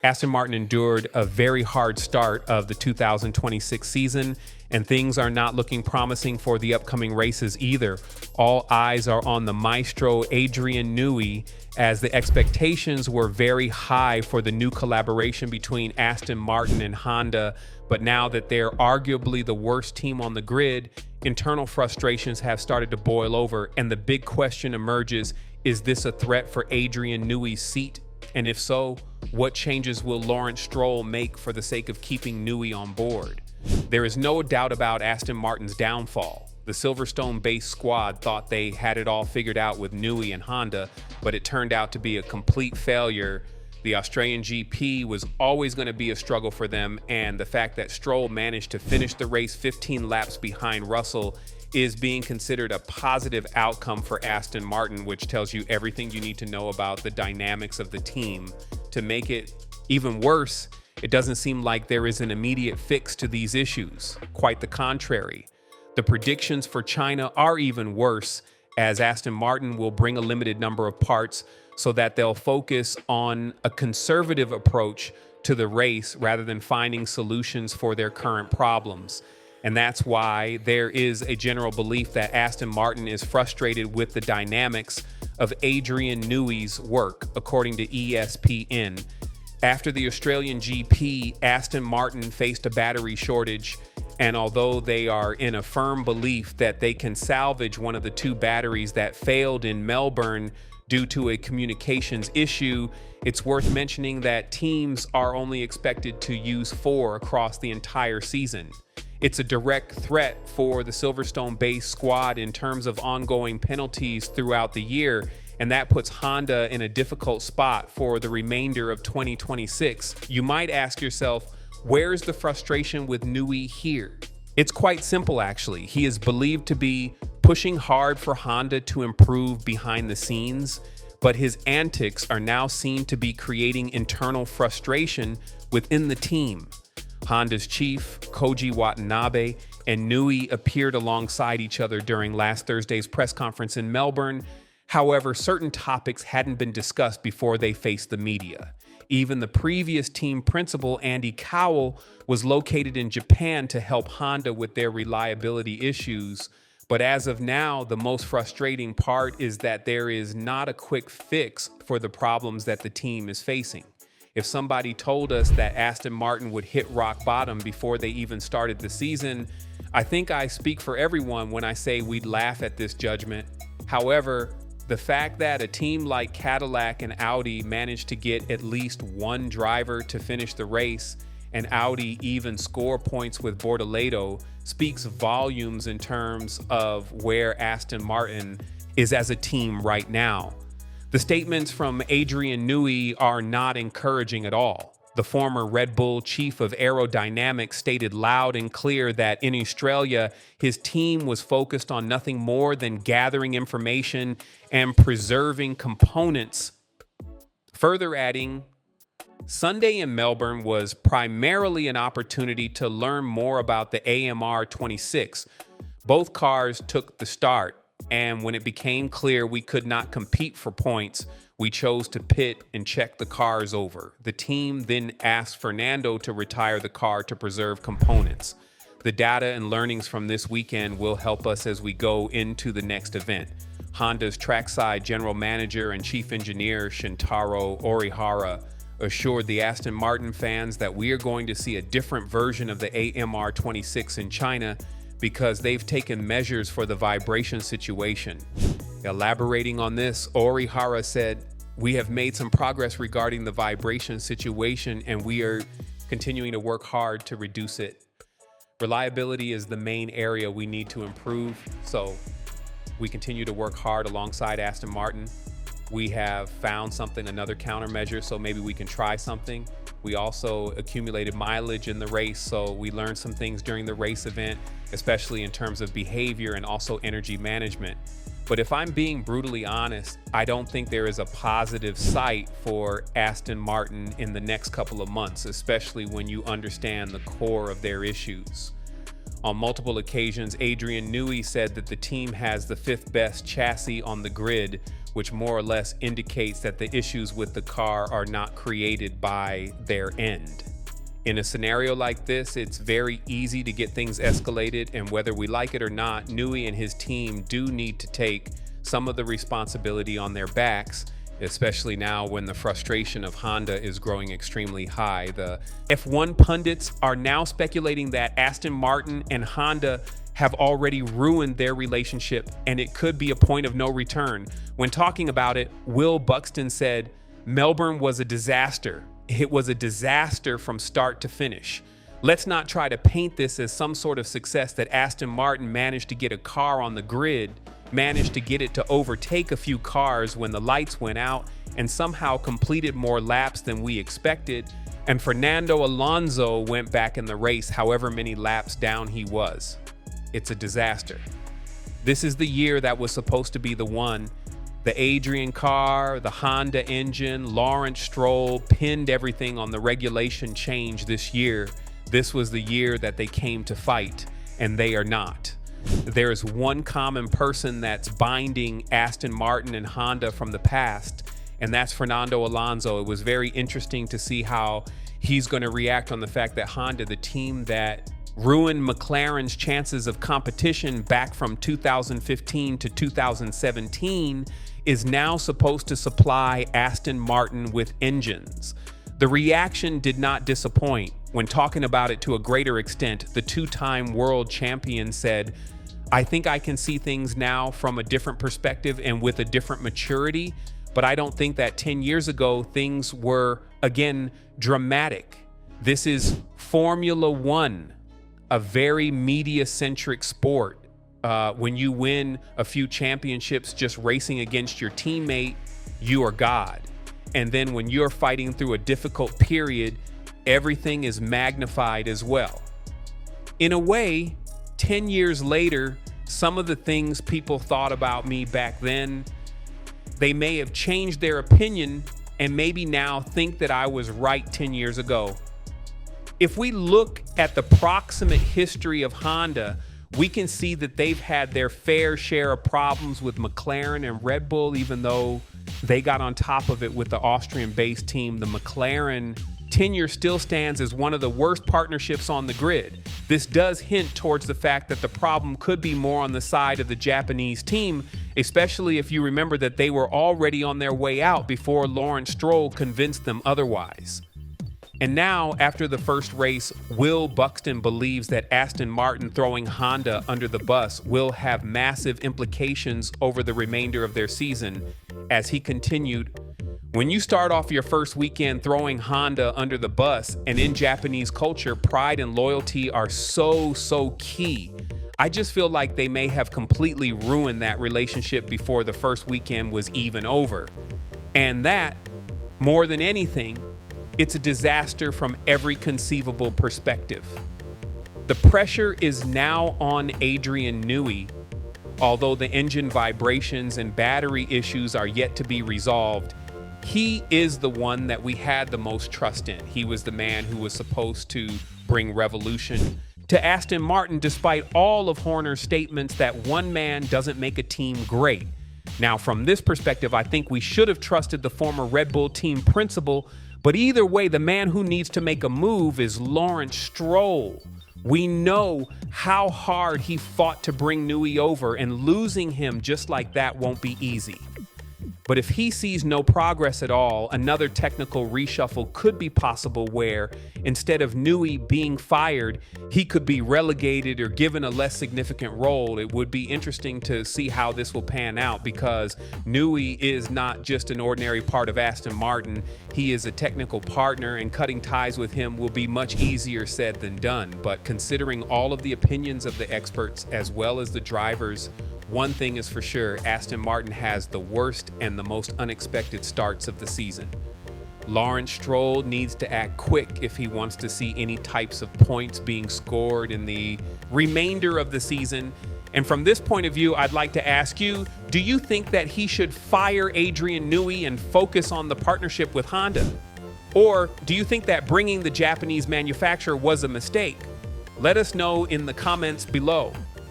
Aston Martin endured a very hard start of the 2026 season, and things are not looking promising for the upcoming races either. All eyes are on the maestro Adrian Newey, as the expectations were very high for the new collaboration between Aston Martin and Honda. But now that they're arguably the worst team on the grid, internal frustrations have started to boil over, and the big question emerges: is this a threat for Adrian Newey's seat? And if so, what changes will Lawrence Stroll make for the sake of keeping Newey on board? There is no doubt about Aston Martin's downfall. The Silverstone-based squad thought they had it all figured out with Newey and Honda, but it turned out to be a complete failure. The Australian GP was always going to be a struggle for them, and the fact that Stroll managed to finish the race 15 laps behind Russell is being considered a positive outcome for Aston Martin, which tells you everything you need to know about the dynamics of the team. To make it even worse, it doesn't seem like there is an immediate fix to these issues. Quite the contrary. The predictions for China are even worse, as Aston Martin will bring a limited number of parts so that they'll focus on a conservative approach to the race rather than finding solutions for their current problems. And that's why there is a general belief that Aston Martin is frustrated with the dynamics of Adrian Newey's work, according to ESPN. After the Australian GP, Aston Martin faced a battery shortage, and although they are in a firm belief that they can salvage one of the two batteries that failed in Melbourne due to a communications issue, it's worth mentioning that teams are only expected to use 4 across the entire season. It's a direct threat for the Silverstone-based squad in terms of ongoing penalties throughout the year, and that puts Honda in a difficult spot for the remainder of 2026. You might ask yourself, where's the frustration with Newey here? It's quite simple, actually. He is believed to be pushing hard for Honda to improve behind the scenes, but his antics are now seen to be creating internal frustration within the team. Honda's chief, Koji Watanabe, and Newey appeared alongside each other during last Thursday's press conference in Melbourne. However, certain topics hadn't been discussed before they faced the media. Even the previous team principal, Andy Cowell, was located in Japan to help Honda with their reliability issues. But as of now, the most frustrating part is that there is not a quick fix for the problems that the team is facing. If somebody told us that Aston Martin would hit rock bottom before they even started the season, I think I speak for everyone when I say we'd laugh at this judgment. However, the fact that a team like Cadillac and Audi managed to get at least one driver to finish the race, and Audi even score points with Bortoleto, speaks volumes in terms of where Aston Martin is as a team right now. The statements from Adrian Newey are not encouraging at all. The former Red Bull chief of aerodynamics stated loud and clear that in Australia, his team was focused on nothing more than gathering information and preserving components. Further adding, Sunday in Melbourne was primarily an opportunity to learn more about the AMR 26. Both cars took the start, and when it became clear we could not compete for points, we chose to pit and check the cars over. The team then asked Fernando to retire the car to preserve components. The data and learnings from this weekend will help us as we go into the next event. Honda's trackside general manager and chief engineer Shintaro Orihara assured the Aston Martin fans that we are going to see a different version of the AMR 26 in China because they've taken measures for the vibration situation. Elaborating on this, Orihara said, "We have made some progress regarding the vibration situation, and we are continuing to work hard to reduce it. Reliability is the main area we need to improve, so we continue to work hard alongside Aston Martin. We have found another countermeasure, so maybe we can try something. We also accumulated mileage in the race, so we learned some things during the race event, especially in terms of behavior and also energy management. But if I'm being brutally honest, I don't think there is a positive sight for Aston Martin in the next couple of months, especially when you understand the core of their issues. On multiple occasions, Adrian Newey said that the team has the 5th best chassis on the grid, which more or less indicates that the issues with the car are not created by their end. In a scenario like this, it's very easy to get things escalated, and whether we like it or not, Newey and his team do need to take some of the responsibility on their backs, especially now when the frustration of Honda is growing extremely high. The F1 pundits are now speculating that Aston Martin and Honda have already ruined their relationship, and it could be a point of no return. When talking about it, Will Buxton said, "Melbourne was a disaster. It was a disaster from start to finish. Let's not try to paint this as some sort of success that Aston Martin managed to get a car on the grid, managed to get it to overtake a few cars when the lights went out, and somehow completed more laps than we expected. And Fernando Alonso went back in the race however many laps down he was. It's a disaster. This is the year that was supposed to be the one. The Adrian car, the Honda engine, Lawrence Stroll pinned everything on the regulation change this year. This was the year that they came to fight, and they are not. There's one common person that's binding Aston Martin and Honda from the past, and that's Fernando Alonso. It was very interesting to see how he's going to react on the fact that Honda, the team that ruined McLaren's chances of competition back from 2015 to 2017, is now supposed to supply Aston Martin with engines. The reaction did not disappoint. When talking about it to a greater extent, the 2-time world champion said, "I think I can see things now from a different perspective and with a different maturity, but I don't think that 10 years ago things were, again, dramatic. This is Formula One, a very media-centric sport. When you win a few championships just racing against your teammate, you are God. And then when you're fighting through a difficult period, everything is magnified as well." In a way, 10 years later, some of the things people thought about me back then, they may have changed their opinion and maybe now think that I was right 10 years ago. If we look at the proximate history of Honda, we can see that they've had their fair share of problems with McLaren and Red Bull, even though they got on top of it with the Austrian-based team. The McLaren tenure still stands as one of the worst partnerships on the grid. This does hint towards the fact that the problem could be more on the side of the Japanese team, especially if you remember that they were already on their way out before Lawrence Stroll convinced them otherwise. And now, after the first race, Will Buxton believes that Aston Martin throwing Honda under the bus will have massive implications over the remainder of their season. As he continued, "When you start off your first weekend throwing Honda under the bus, and in Japanese culture, pride and loyalty are so key. I just feel like they may have completely ruined that relationship before the first weekend was even over. And that, more than anything, it's a disaster from every conceivable perspective." The pressure is now on Adrian Newey. Although the engine vibrations and battery issues are yet to be resolved, he is the one that we had the most trust in. He was the man who was supposed to bring revolution to Aston Martin, despite all of Horner's statements that one man doesn't make a team great. Now, from this perspective, I think we should have trusted the former Red Bull team principal, but either way, the man who needs to make a move is Lawrence Stroll. We know how hard he fought to bring Newey over, and losing him just like that won't be easy. But if he sees no progress at all, another technical reshuffle could be possible where, instead of Newey being fired, he could be relegated or given a less significant role. It would be interesting to see how this will pan out, because Newey is not just an ordinary part of Aston Martin. He is a technical partner, and cutting ties with him will be much easier said than done. But considering all of the opinions of the experts as well as the drivers, one thing is for sure, Aston Martin has the worst and the most unexpected starts of the season. Lawrence Stroll needs to act quick if he wants to see any types of points being scored in the remainder of the season. And from this point of view, I'd like to ask you, do you think that he should fire Adrian Newey and focus on the partnership with Honda? Or do you think that bringing the Japanese manufacturer was a mistake? Let us know in the comments below.